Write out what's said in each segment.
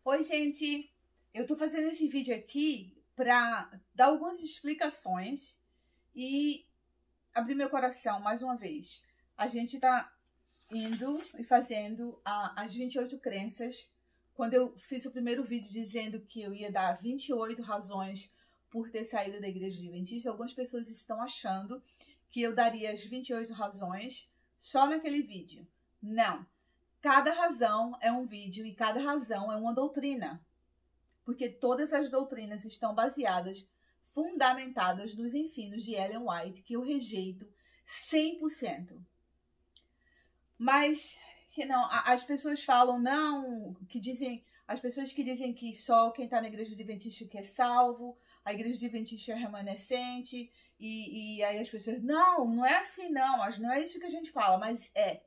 Oi, gente! Eu tô fazendo esse vídeo aqui para dar algumas explicações e abrir meu coração mais uma vez. A gente tá indo e fazendo as 28 crenças. Quando eu fiz o primeiro vídeo dizendo que eu ia dar 28 razões por ter saído da igreja adventista, algumas pessoas estão achando que eu daria as 28 razões só naquele vídeo. Não! Cada razão é um vídeo e cada razão é uma doutrina. Porque todas as doutrinas estão baseadas, fundamentadas nos ensinos de Ellen White, que eu rejeito 100%. Mas, as pessoas falam, não, que dizem, as pessoas que dizem que só quem está na igreja adventista que é salvo, a igreja adventista é remanescente, e aí as pessoas, não é assim não, mas não é isso que a gente fala, mas é.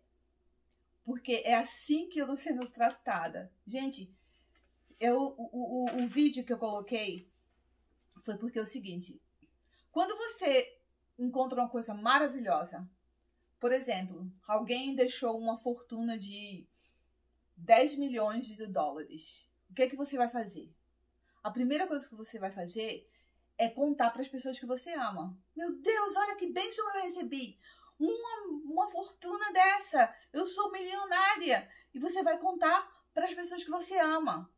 Porque é assim que eu estou sendo tratada. Gente, o vídeo que eu coloquei foi porque é o seguinte. Quando você encontra uma coisa maravilhosa, por exemplo, alguém deixou uma fortuna de 10 milhões de dólares. O que é que você vai fazer? A primeira coisa que você vai fazer é contar para as pessoas que você ama. Meu Deus, olha que bênção eu recebi. Uma fortuna dessa. Eu sou milionária. E você vai contar para as pessoas que você ama.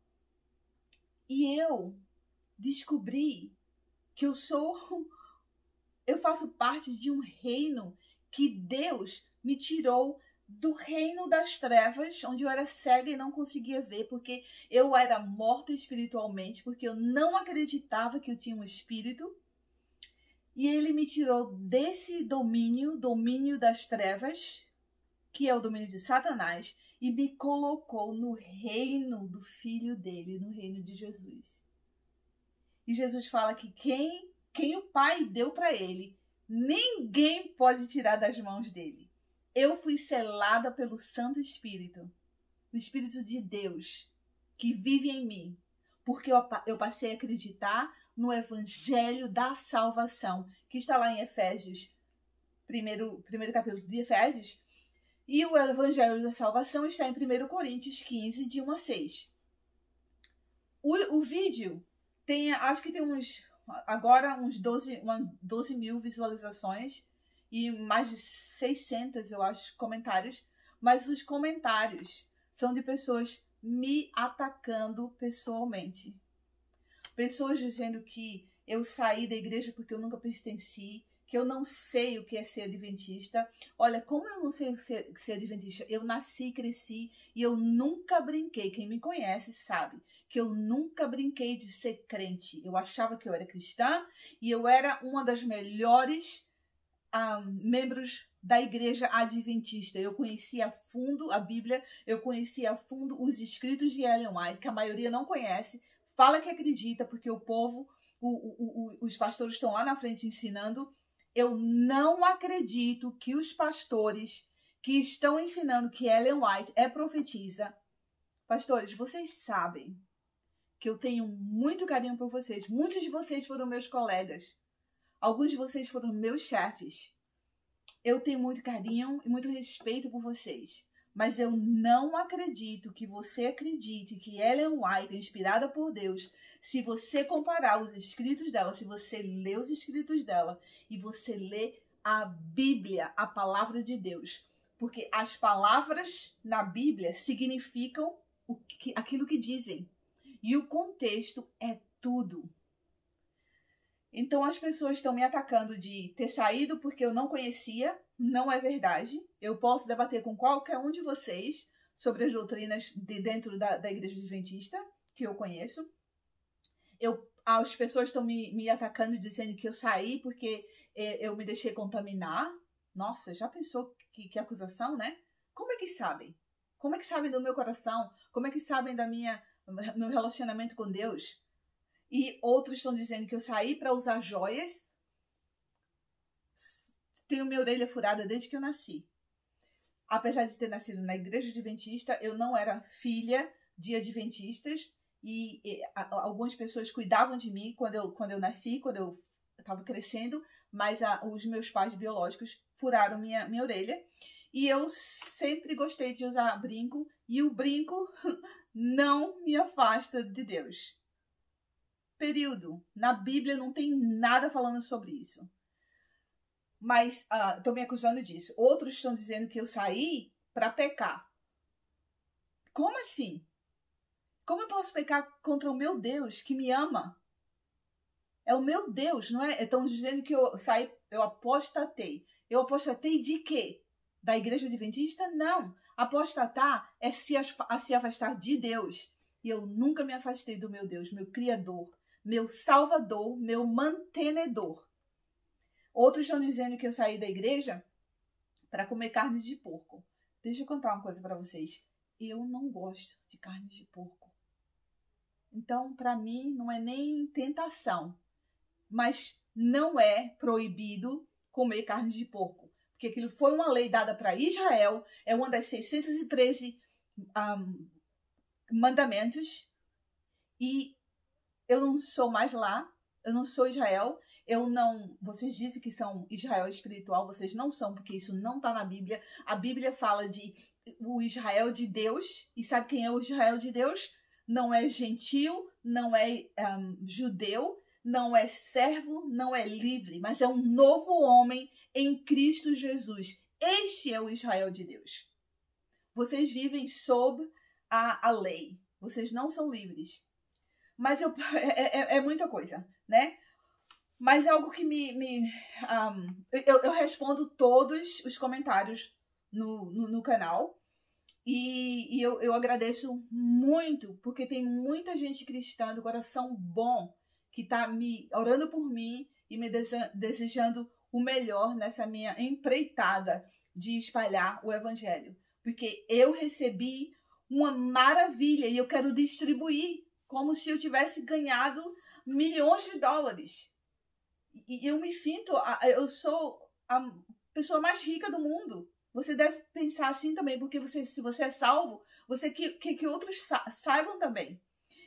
E eu descobri que eu faço parte de um reino que Deus me tirou do reino das trevas, onde eu era cega e não conseguia ver, porque eu era morta espiritualmente, porque eu não acreditava que eu tinha um espírito. E ele me tirou desse domínio das trevas, que é o domínio de Satanás, e me colocou no reino do Filho dele, no reino de Jesus. E Jesus fala que quem o Pai deu para ele, ninguém pode tirar das mãos dele. Eu fui selada pelo Santo Espírito, o Espírito de Deus, que vive em mim, porque eu passei a acreditar no Evangelho da Salvação, que está lá em Efésios, primeiro capítulo de Efésios, e o Evangelho da Salvação está em 1 Coríntios 15, de 1 a 6. O vídeo tem, acho que tem uns 12 mil visualizações e mais de 600, eu acho, comentários. Mas os comentários são de pessoas me atacando pessoalmente. Pessoas dizendo que eu saí da igreja porque eu nunca pertenci, que eu não sei o que é ser adventista. Olha, como eu não sei o que é ser adventista? Eu nasci, cresci e eu nunca brinquei. Quem me conhece sabe que eu nunca brinquei de ser crente. Eu achava que eu era cristã e eu era uma das melhores membros da igreja adventista. Eu conhecia a fundo a Bíblia, eu conhecia a fundo os escritos de Ellen White, que a maioria não conhece, fala que acredita, porque o povo, os pastores estão lá na frente ensinando. Eu não acredito que os pastores que estão ensinando que Ellen White é profetisa. Pastores, vocês sabem que eu tenho muito carinho por vocês. Muitos de vocês foram meus colegas. Alguns de vocês foram meus chefes. Eu tenho muito carinho e muito respeito por vocês. Mas eu não acredito que você acredite que Ellen White é inspirada por Deus. Se você comparar os escritos dela, se você ler os escritos dela e você ler a Bíblia, a palavra de Deus. Porque as palavras na Bíblia significam aquilo que dizem. E o contexto é tudo. Então as pessoas estão me atacando de ter saído porque eu não conhecia. Não é verdade. Eu posso debater com qualquer um de vocês sobre as doutrinas dentro da igreja adventista, que eu conheço. As pessoas estão me atacando dizendo que eu saí porque eu me deixei contaminar. Nossa, já pensou que acusação, né? Como é que sabem? Como é que sabem do meu coração? Como é que sabem meu relacionamento com Deus? E outros estão dizendo que eu saí para usar joias. Tenho minha orelha furada desde que eu nasci. Apesar de ter nascido na igreja adventista, eu não era filha de adventistas. E algumas pessoas cuidavam de mim quando eu nasci, quando eu estava crescendo. Mas os meus pais biológicos furaram minha orelha. E eu sempre gostei de usar brinco. E o brinco não me afasta de Deus. Período. Na Bíblia não tem nada falando sobre isso. Mas estão me acusando disso. Outros estão dizendo que eu saí para pecar. Como assim? Como eu posso pecar contra o meu Deus que me ama? É o meu Deus, não é? Estão dizendo que eu saí, eu apostatei. Eu apostatei de quê? Da Igreja Adventista? Não. Apostatar é se afastar de Deus. E eu nunca me afastei do meu Deus, meu Criador, meu Salvador, meu mantenedor. Outros estão dizendo que eu saí da igreja para comer carne de porco. Deixa eu contar uma coisa para vocês. Eu não gosto de carne de porco. Então, para mim, não é nem tentação. Mas não é proibido comer carne de porco. Porque aquilo foi uma lei dada para Israel. É uma das 613 mandamentos. E eu não sou mais lá. Eu não sou Israel. Vocês dizem que são Israel espiritual. Vocês não são, porque isso não está na Bíblia. A Bíblia fala de o Israel de Deus. E sabe quem é o Israel de Deus? Não é gentil, não é judeu, não é servo, não é livre, mas é um novo homem em Cristo Jesus. Este é o Israel de Deus. Vocês vivem sob a lei. Vocês não são livres. Mas é muita coisa, né? Mas é algo que eu respondo todos os comentários no canal. E eu agradeço muito, porque tem muita gente cristã do coração bom que está me orando por mim e me desejando o melhor nessa minha empreitada de espalhar o evangelho. Porque eu recebi uma maravilha e eu quero distribuir como se eu tivesse ganhado milhões de dólares. E eu me sinto, eu sou a pessoa mais rica do mundo. Você deve pensar assim também, porque se você é salvo, você quer que outros saibam também.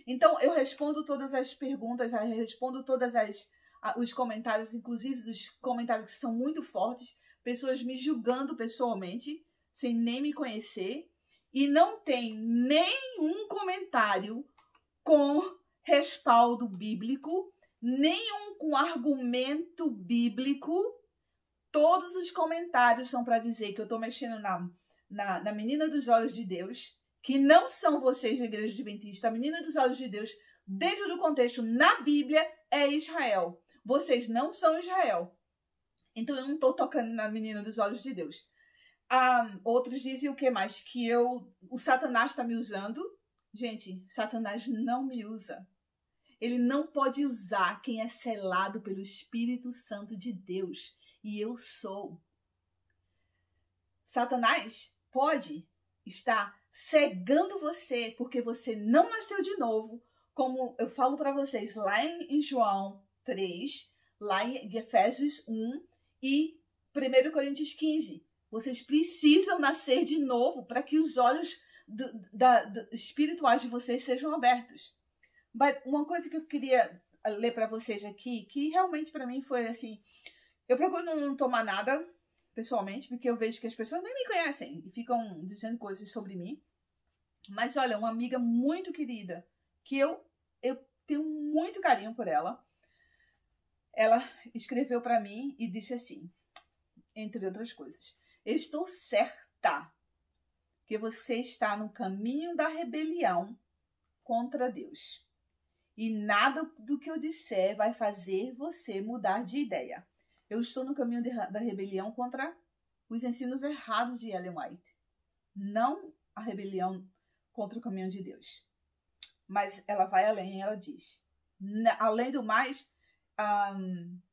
Então, eu respondo todas as perguntas, eu respondo todos os comentários, inclusive os comentários que são muito fortes, pessoas me julgando pessoalmente, sem nem me conhecer, e não tem nenhum comentário com respaldo bíblico, nenhum com argumento bíblico. Todos os comentários são para dizer que eu estou mexendo na menina dos olhos de Deus, que não são vocês da Igreja Adventista. A menina dos olhos de Deus, dentro do contexto, na Bíblia, é Israel. Vocês não são Israel. Então, eu não estou tocando na menina dos olhos de Deus. Outros dizem o que mais? Que o Satanás está me usando. Gente, Satanás não me usa. Ele não pode usar quem é selado pelo Espírito Santo de Deus. E eu sou. Satanás pode estar cegando você porque você não nasceu de novo, como eu falo para vocês lá em João 3, lá em Efésios 1 e 1 Coríntios 15. Vocês precisam nascer de novo para que os olhos espirituais de vocês sejam abertos. Mas uma coisa que eu queria ler para vocês aqui, que realmente para mim foi assim... Eu procuro não tomar nada, pessoalmente, porque eu vejo que as pessoas nem me conhecem e ficam dizendo coisas sobre mim. Mas olha, uma amiga muito querida, que eu tenho muito carinho por ela, ela escreveu para mim e disse assim, entre outras coisas: eu estou certa que você está no caminho da rebelião contra Deus. E nada do que eu disser vai fazer você mudar de ideia. Eu estou no caminho da rebelião contra os ensinos errados de Ellen White. Não a rebelião contra o caminho de Deus. Mas ela vai além e ela diz: além do mais,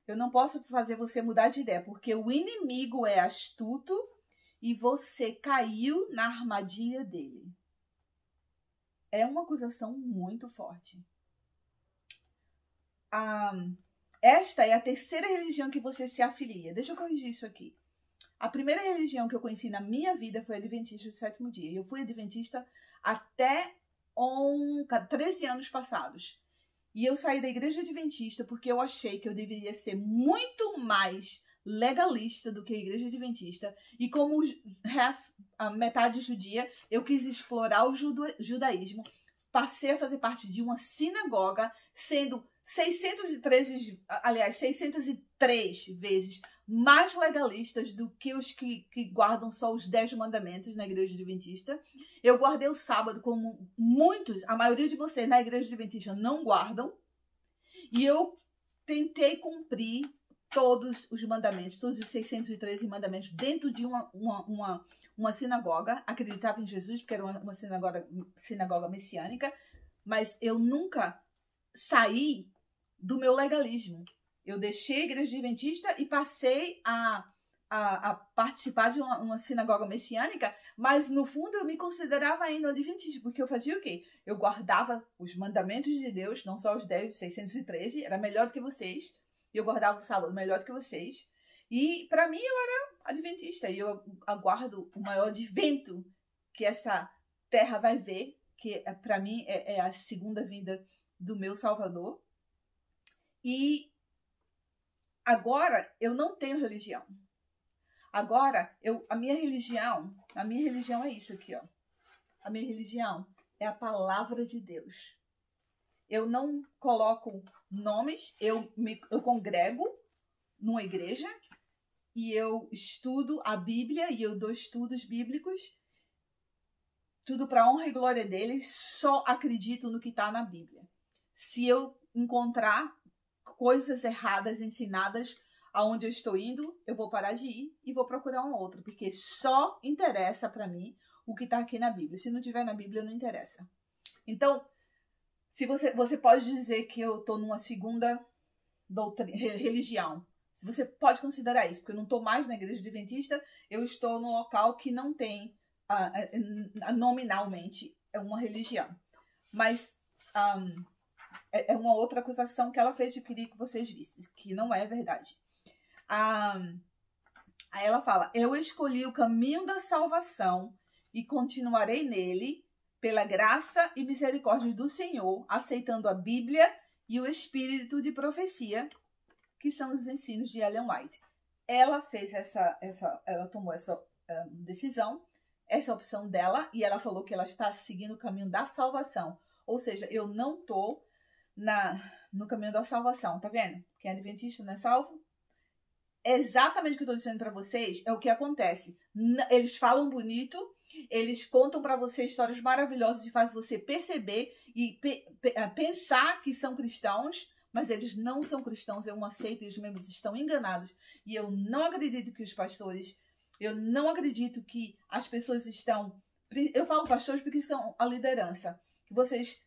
eu não posso fazer você mudar de ideia, porque o inimigo é astuto e você caiu na armadilha dele. É uma acusação muito forte. Esta é a terceira religião que você se afilia. Deixa eu corrigir isso aqui. A primeira religião que eu conheci na minha vida foi a Adventista do Sétimo Dia. Eu fui adventista até 13 anos passados. E eu saí da Igreja Adventista porque eu achei que eu deveria ser muito mais legalista do que a Igreja Adventista. E como a metade judia, eu quis explorar o judaísmo. passei a fazer parte de uma sinagoga, sendo 603 vezes mais legalistas do que os que guardam só os 10 mandamentos na igreja adventista. Eu guardei o sábado como muitos, a maioria de vocês na igreja adventista não guardam. E eu tentei cumprir todos os mandamentos, todos os 613 mandamentos dentro de uma sinagoga. Acreditava em Jesus, porque era uma sinagoga messiânica, mas eu nunca saí do meu legalismo. Eu deixei a igreja adventista e passei a participar de uma sinagoga messiânica, mas no fundo eu me considerava ainda adventista, porque eu fazia o quê? Eu guardava os mandamentos de Deus, não só os 10, os 613, era melhor do que vocês, e eu guardava o sábado melhor do que vocês, e para mim eu era adventista, e eu aguardo o maior advento que essa terra vai ver, que para mim é a segunda vinda do meu Salvador. E agora eu não tenho religião. Agora, a minha religião é isso aqui, ó. A minha religião é a palavra de Deus. Eu não coloco nomes, eu congrego numa igreja e eu estudo a Bíblia e eu dou estudos bíblicos, tudo para honra e glória deles, só acredito no que está na Bíblia. Se eu encontrar coisas erradas ensinadas aonde eu estou indo, eu vou parar de ir e vou procurar um outro, porque só interessa para mim o que está aqui na Bíblia. Se não tiver na Bíblia, não interessa. Então, se você pode dizer que eu estou numa segunda religião, se você pode considerar isso, porque eu não estou mais na igreja adventista, eu estou num local que não tem nominalmente uma religião. Mas é uma outra acusação que ela fez que eu queria que vocês vissem, que não é verdade. Aí ela fala: eu escolhi o caminho da salvação e continuarei nele pela graça e misericórdia do Senhor, aceitando a Bíblia e o espírito de profecia, que são os ensinos de Ellen White. Ela fez ela tomou essa decisão, essa opção dela, e ela falou que ela está seguindo o caminho da salvação. Ou seja, eu não estou no caminho da salvação, tá vendo? Quem é adventista não é salvo? É exatamente o que eu estou dizendo para vocês, é o que acontece. Eles falam bonito, eles contam para você histórias maravilhosas e fazem você perceber e pensar que são cristãos, mas eles não são cristãos, é uma seita e os membros estão enganados. E eu não acredito que os pastores, eu não acredito que as pessoas estão... Eu falo pastores porque são a liderança.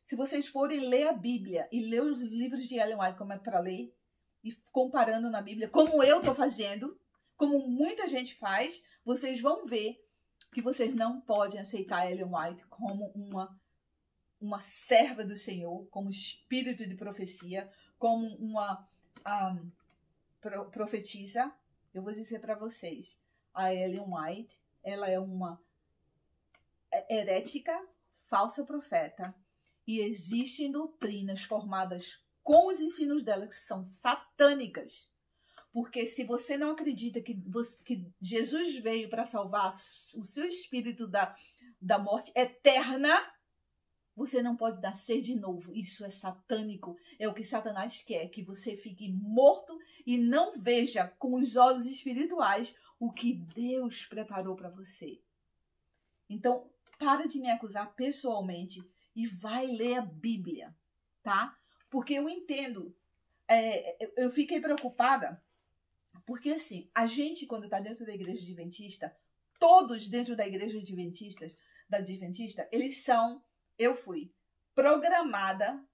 Se vocês forem ler a Bíblia e ler os livros de Ellen White, como é para ler, e comparando na Bíblia, como eu estou fazendo, como muita gente faz, vocês vão ver que vocês não podem aceitar Ellen White como uma serva do Senhor, como espírito de profecia, como uma profetisa. Eu vou dizer para vocês, a Ellen White, ela é uma herética, falsa profeta, e existem doutrinas formadas com os ensinos dela que são satânicas. Porque se você não acredita que Jesus veio para salvar o seu espírito da morte eterna, você não pode nascer de novo. Isso é satânico. É o que Satanás quer, que você fique morto e não veja com os olhos espirituais o que Deus preparou para você. Então, para de me acusar pessoalmente e vai ler a Bíblia, tá? Porque eu entendo, eu fiquei preocupada, porque assim, a gente quando está dentro da igreja adventista, todos dentro da igreja adventista, eu fui programada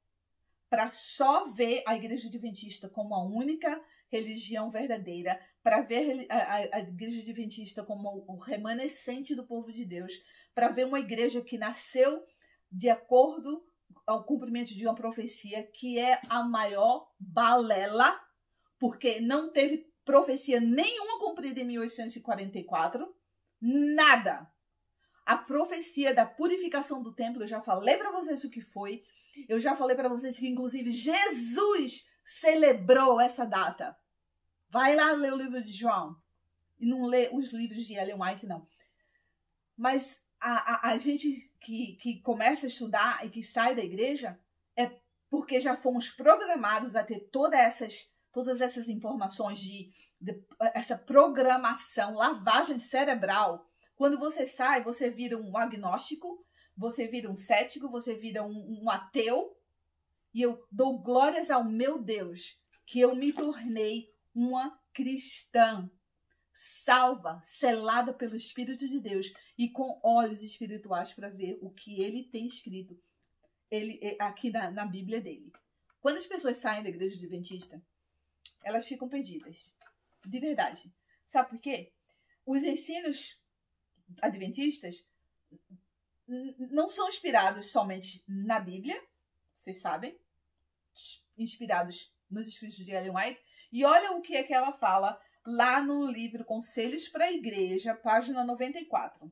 para só ver a igreja adventista como a única religião verdadeira, para ver a igreja adventista como o remanescente do povo de Deus, para ver uma igreja que nasceu de acordo ao cumprimento de uma profecia, que é a maior balela, porque não teve profecia nenhuma cumprida em 1844, nada. A profecia da purificação do templo, eu já falei para vocês o que foi, eu já falei para vocês que inclusive Jesus celebrou essa data. Vai lá ler o livro de João, e não lê os livros de Ellen White, não. Mas a gente que começa a estudar e que sai da igreja é porque já fomos programados a ter todas essas informações de essa programação, lavagem cerebral. Quando você sai, você vira um agnóstico, você vira um cético, você vira um ateu. E eu dou glórias ao meu Deus que eu me tornei uma cristã, salva, selada pelo Espírito de Deus e com olhos espirituais para ver o que ele tem escrito aqui na Bíblia dele. Quando as pessoas saem da igreja adventista, elas ficam perdidas. De verdade. Sabe por quê? Os ensinos adventistas não são inspirados somente na Bíblia, vocês sabem, inspirados nos escritos de Ellen White. E olha o que é que ela fala lá no livro Conselhos para a Igreja, página 94.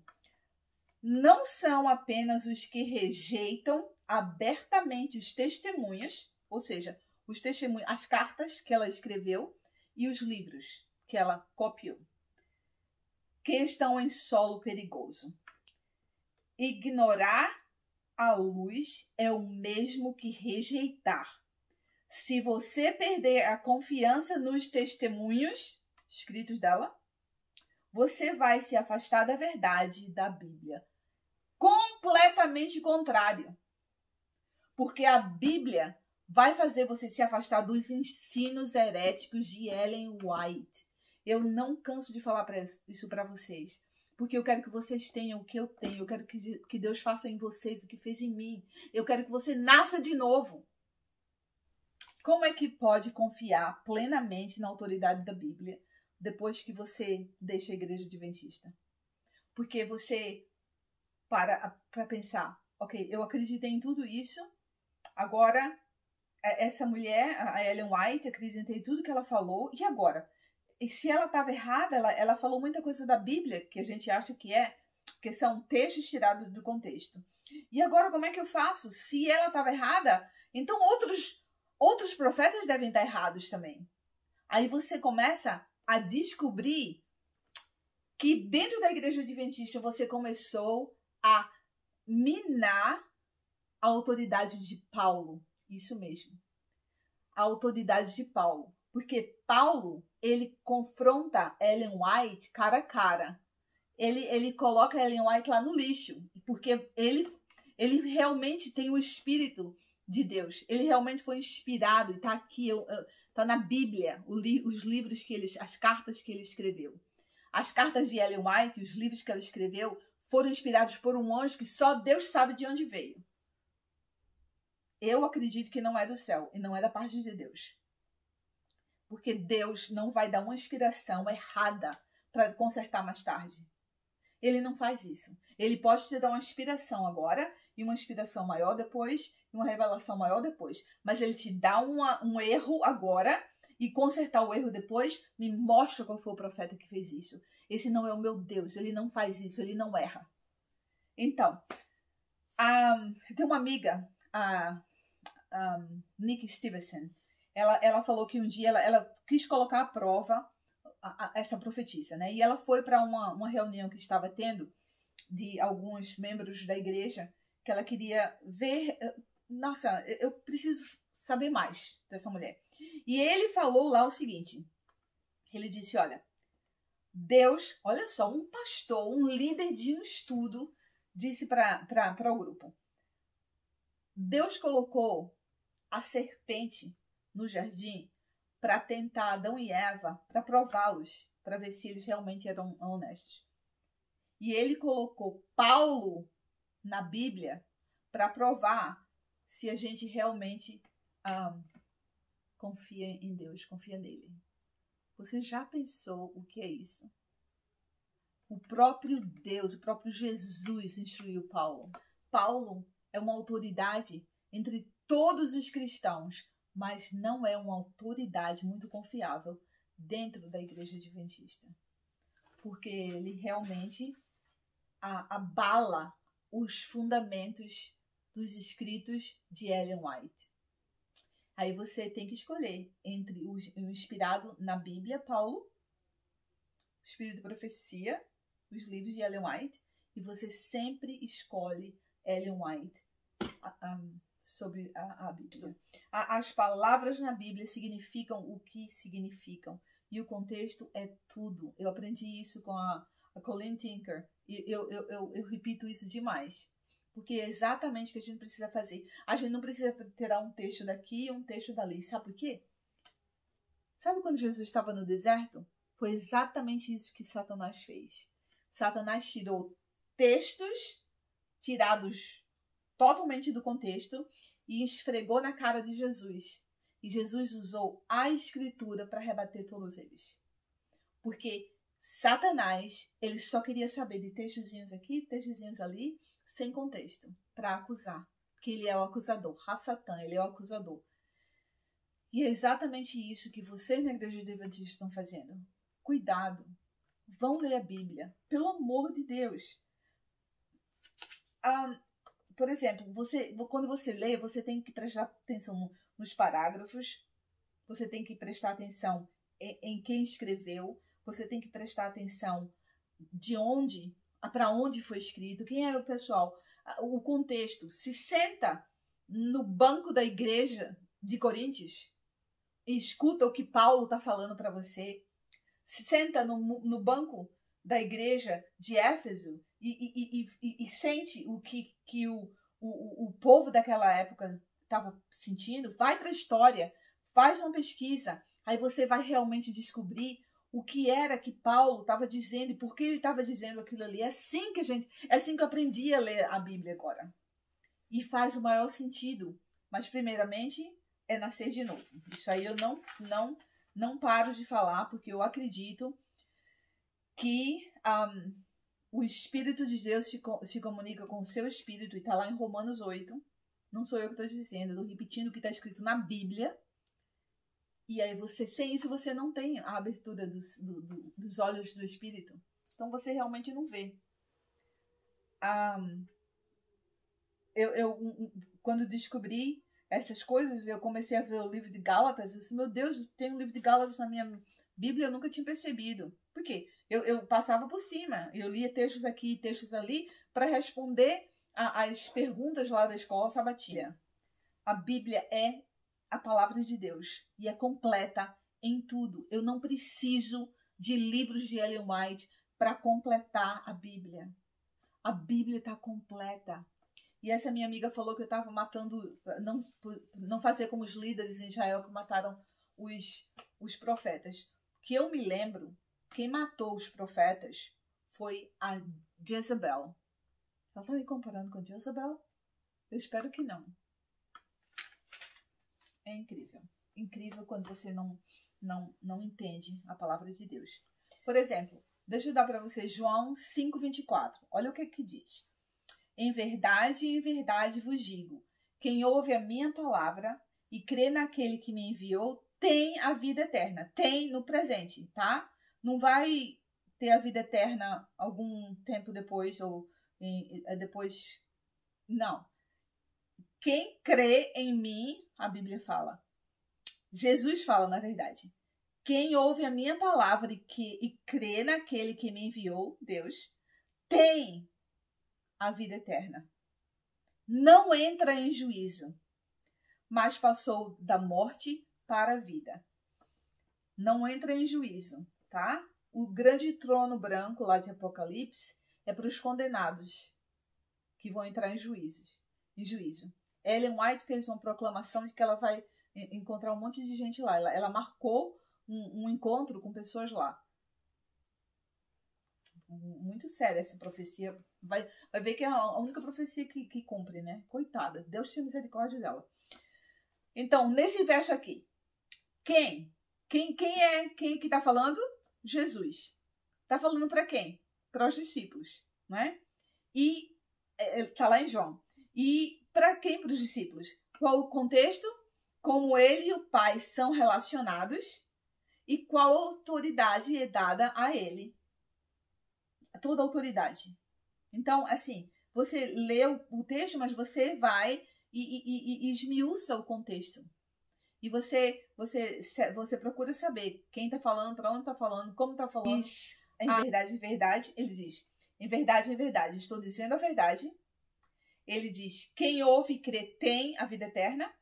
Não são apenas os que rejeitam abertamente os testemunhos, ou seja, os testemunhos, as cartas que ela escreveu e os livros que ela copiou, que estão em solo perigoso. Ignorar a luz é o mesmo que rejeitar. Se você perder a confiança nos testemunhos escritos dela, você vai se afastar da verdade da Bíblia. Completamente contrário. Porque a Bíblia vai fazer você se afastar dos ensinos heréticos de Ellen White. Eu não canso de falar isso para vocês. Porque eu quero que vocês tenham o que eu tenho. Eu quero que Deus faça em vocês o que fez em mim. Eu quero que você nasça de novo. Como é que pode confiar plenamente na autoridade da Bíblia depois que você deixa a igreja adventista? Porque você para pensar, ok, eu acreditei em tudo isso, agora essa mulher, a Ellen White, acreditei em tudo que ela falou, e agora? E se ela estava errada, ela falou muita coisa da Bíblia que a gente acha que são textos tirados do contexto. E agora como é que eu faço? Se ela estava errada, então outros profetas devem estar errados também. Aí você começa a descobrir que dentro da igreja adventista você começou a minar a autoridade de Paulo. Isso mesmo. A autoridade de Paulo. Porque Paulo, ele confronta Ellen White cara a cara. Ele coloca Ellen White lá no lixo. Porque ele realmente tem o Espírito de Deus. Ele realmente foi inspirado. E está aqui, está na Bíblia, os livros as cartas que ele escreveu. As cartas de Ellen White, os livros que ela escreveu, foram inspirados por um anjo que só Deus sabe de onde veio. Eu acredito que não é do céu e não é da parte de Deus. Porque Deus não vai dar uma inspiração errada para consertar mais tarde. Ele não faz isso. Ele pode te dar uma inspiração agora e uma inspiração maior depois e uma revelação maior depois. Mas ele te dá um erro agora e consertar o erro depois. Me mostra qual foi o profeta que fez isso. Esse não é o meu Deus. Ele não faz isso. Ele não erra. Então, tem uma amiga, a Nick Stevenson. Ela falou que um dia ela quis colocar à prova essa profetisa, né? E ela foi para uma reunião que estava tendo de alguns membros da igreja que ela queria ver. Nossa, eu preciso saber mais dessa mulher. E ele falou lá o seguinte. Ele disse, olha, Deus, olha só, um pastor, um líder de um estudo, disse para o grupo. Deus colocou a serpente no jardim para tentar Adão e Eva, para prová-los, para ver se eles realmente eram honestos. E ele colocou Paulo na Bíblia para provar se a gente realmente confia em Deus, confia nele. Você já pensou o que é isso? O próprio Deus, o próprio Jesus instruiu Paulo. Paulo é uma autoridade entre todos os cristãos, mas não é uma autoridade muito confiável dentro da igreja adventista. Porque ele realmente abala os fundamentos dos escritos de Ellen White. Aí você tem que escolher entre o inspirado na Bíblia, Paulo, o Espírito de Profecia, os livros de Ellen White, e você sempre escolhe Ellen White sobre a Bíblia. As palavras na Bíblia significam o que significam. E o contexto é tudo. Eu aprendi isso com a Colleen Tinker. E eu repito isso demais. Porque é exatamente o que a gente precisa fazer. A gente não precisa tirar um texto daqui e um texto dali. Sabe por quê? Sabe quando Jesus estava no deserto? Foi exatamente isso que Satanás fez. Satanás tirou textos tirados totalmente do contexto e esfregou na cara de Jesus. E Jesus usou a escritura para rebater todos eles. Porque Satanás, ele só queria saber de textozinhos aqui, textozinhos ali, sem contexto, para acusar. Porque ele é o acusador. Ha-Satã, ele é o acusador. E é exatamente isso que vocês na Igreja Adventista estão fazendo. Cuidado. Vão ler a Bíblia. Pelo amor de Deus. Por exemplo, quando você lê, você tem que prestar atenção nos parágrafos. Você tem que prestar atenção em quem escreveu. Você tem que prestar atenção de onde, para onde foi escrito, quem era o pessoal, o contexto. Se senta no banco da igreja de Coríntios e escuta o que Paulo está falando para você. Se senta no banco da igreja de Éfeso e sente o que o povo daquela época estava sentindo. Vai para a história, faz uma pesquisa, aí você vai realmente descobrir o que era que Paulo estava dizendo e por que ele estava dizendo aquilo ali. É assim que eu aprendi a ler a Bíblia agora. E faz o maior sentido. Mas primeiramente é nascer de novo. Isso aí eu não paro de falar, porque eu acredito que o Espírito de Deus se comunica com o seu Espírito, e está lá em Romanos 8. Não sou eu que estou dizendo, eu estou repetindo o que está escrito na Bíblia. E aí sem isso você não tem a abertura dos olhos do Espírito. Então você realmente não vê. Quando descobri essas coisas, eu comecei a ver o livro de Gálatas. Eu disse, meu Deus, tem um livro de Gálatas na minha Bíblia, eu nunca tinha percebido. Por quê? Eu passava por cima. Eu lia textos aqui e textos ali para responder as perguntas lá da escola sabatina. A Bíblia é a palavra de Deus e é completa em tudo. Eu não preciso de livros de Ellen White para completar a Bíblia. A Bíblia está completa. E essa minha amiga falou que eu estava matando, não fazer como os líderes em Israel que mataram os profetas. Que eu me lembro, quem matou os profetas foi a Jezebel. Ela está me comparando com a Jezebel? Eu espero que não. É incrível. Incrível quando você não entende a palavra de Deus. Por exemplo, deixa eu dar para você João 5,24. Olha o que diz. Em verdade vos digo, quem ouve a minha palavra e crê naquele que me enviou, tem a vida eterna. Tem no presente, tá? Não vai ter a vida eterna algum tempo depois ou depois. Não. Quem crê em mim, a Bíblia fala. Jesus fala, na verdade. Quem ouve a minha palavra e crê naquele que me enviou, Deus, tem a vida eterna. Não entra em juízo, mas passou da morte para a vida. Não entra em juízo, tá? O grande trono branco lá de Apocalipse é para os condenados que vão entrar em juízo. Ellen White fez uma proclamação de que ela vai encontrar um monte de gente lá. Ela marcou um encontro com pessoas lá. Muito séria essa profecia. Vai ver que é a única profecia que cumpre, né? Coitada. Deus tinha misericórdia dela. Então, nesse verso aqui, quem é que está falando? Jesus. Está falando para quem? Para os discípulos, né? E está lá em João. E para quem? Para os discípulos. Qual o contexto? Como ele e o Pai são relacionados e qual autoridade é dada a ele. Toda autoridade. Então, assim, você lê o texto, mas você vai e esmiuça o contexto. E você procura saber quem está falando, para onde está falando, como está falando. Em verdade, ele diz, em verdade, estou dizendo a verdade. ele diz: quem ouve e crê tem a vida eterna,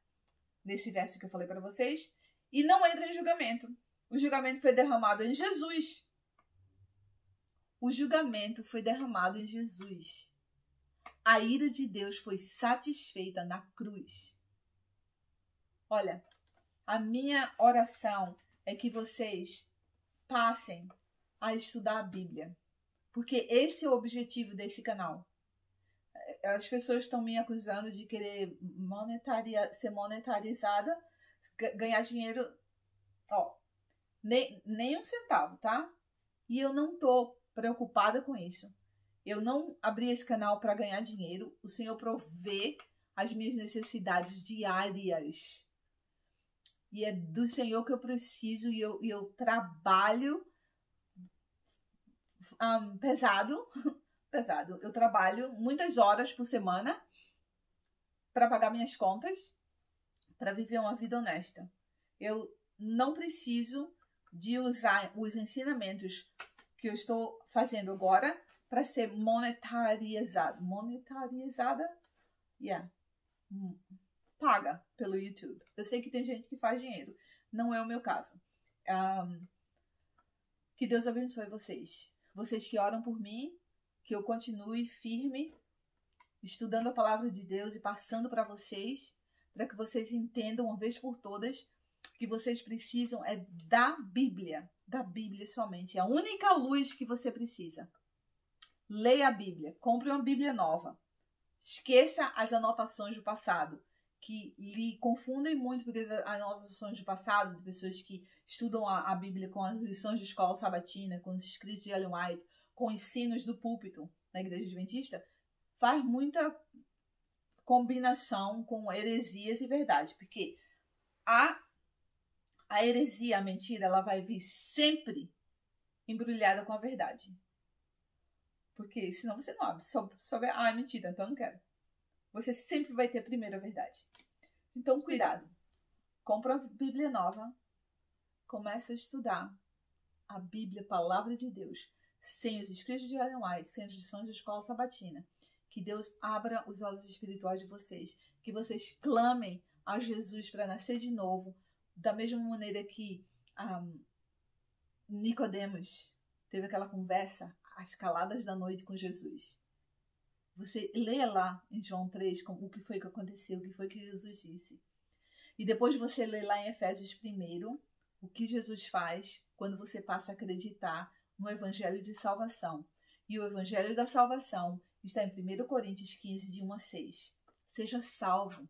nesse verso que eu falei para vocês, e não entra em julgamento. O julgamento foi derramado em Jesus. O julgamento foi derramado em Jesus. A ira de Deus foi satisfeita na cruz. Olha, a minha oração é que vocês passem a estudar a Bíblia, porque esse é o objetivo desse canal. As pessoas estão me acusando de querer ser monetarizada, ganhar dinheiro, ó, nem um centavo, tá? E eu não tô preocupada com isso. Eu não abri esse canal para ganhar dinheiro. O Senhor provê as minhas necessidades diárias. E é do Senhor que eu preciso, e eu trabalho pesado. Eu trabalho muitas horas por semana para pagar minhas contas, para viver uma vida honesta. Eu não preciso de usar os ensinamentos que eu estou fazendo agora para ser monetarizada. Yeah. Paga pelo YouTube. Eu sei que tem gente que faz dinheiro. Não é o meu caso. Que Deus abençoe vocês. Vocês que oram por mim, que eu continue firme, estudando a palavra de Deus e passando para vocês, para que vocês entendam uma vez por todas que vocês precisam é da Bíblia somente. É a única luz que você precisa. Leia a Bíblia, compre uma Bíblia nova. Esqueça as anotações do passado, que lhe confundem muito, porque as anotações do passado, de pessoas que estudam a Bíblia com as lições de escola sabatina, com os escritos de Ellen White, com ensinos do púlpito na Igreja Adventista, faz muita combinação com heresias e verdade, porque a heresia, a mentira, ela vai vir sempre embrulhada com a verdade. Porque senão você não abre, só vê, é mentira, então eu não quero. Você sempre vai ter primeiro a verdade. Então, cuidado. Compra uma Bíblia nova, começa a estudar a Bíblia, a palavra de Deus, sem os escritos de Ellen White, sem as lições da escola sabatina. Que Deus abra os olhos espirituais de vocês, que vocês clamem a Jesus para nascer de novo, da mesma maneira que Nicodemos teve aquela conversa às caladas da noite com Jesus. Você leia lá em João 3 o que foi que aconteceu, o que foi que Jesus disse. E depois você lê lá em Efésios 1 o que Jesus faz quando você passa a acreditar no Evangelho de Salvação. E o Evangelho da Salvação está em 1 Coríntios 15, de 1 a 6. Seja salvo,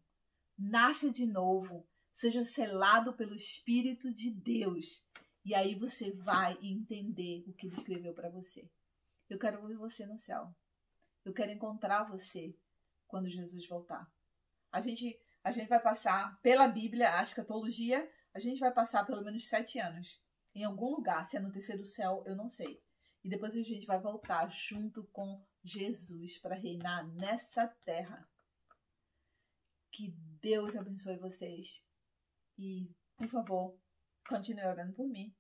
nasça de novo, seja selado pelo Espírito de Deus. E aí você vai entender o que ele escreveu para você. Eu quero ver você no céu. Eu quero encontrar você quando Jesus voltar. A gente vai passar pela Bíblia, a escatologia, a gente vai passar pelo menos 7 anos. Em algum lugar, se é no terceiro céu, eu não sei. E depois a gente vai voltar junto com Jesus para reinar nessa terra. Que Deus abençoe vocês. E, por favor, continue orando por mim.